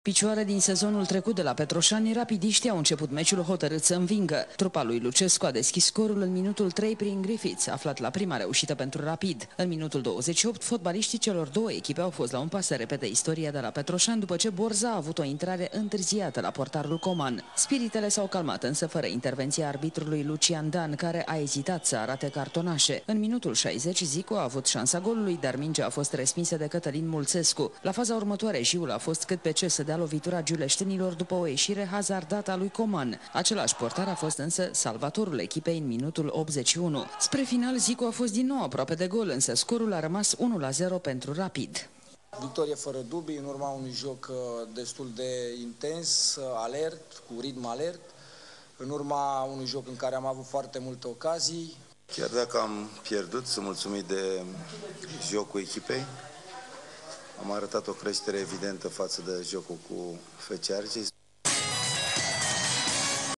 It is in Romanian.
Picioare din sezonul trecut de la Petroșani, rapidiștii au început meciul hotărât să învingă. Trupa lui Lucescu a deschis scorul în minutul 3 prin Griffiths, aflat la prima reușită pentru Rapid. În minutul 28, fotbaliștii celor două echipe au fost la un pas să repete istoria de la Petroșani după ce Borza a avut o intrare întârziată la portarul Coman. Spiritele s-au calmat însă fără intervenția arbitrului Lucian Dan, care a ezitat să arate cartonașe. În minutul 60, Zico a avut șansa golului, dar mingea a fost respinsă de Cătălin Mulțescu. La faza următoare, Jiul a fost cât pe ce să dea lovitura giuleștenilor după o ieșire hazardată a lui Coman. Același portar a fost însă salvatorul echipei în minutul 81. Spre final, Zico a fost din nou aproape de gol, însă scorul a rămas 1-0 pentru Rapid. Victorie fără dubii, în urma unui joc destul de intens, alert, cu ritm alert, în urma unui joc în care am avut foarte multe ocazii. Chiar dacă am pierdut, sunt mulțumit de jocul echipei. Am arătat o creștere evidentă față de jocul cu FC Argeș.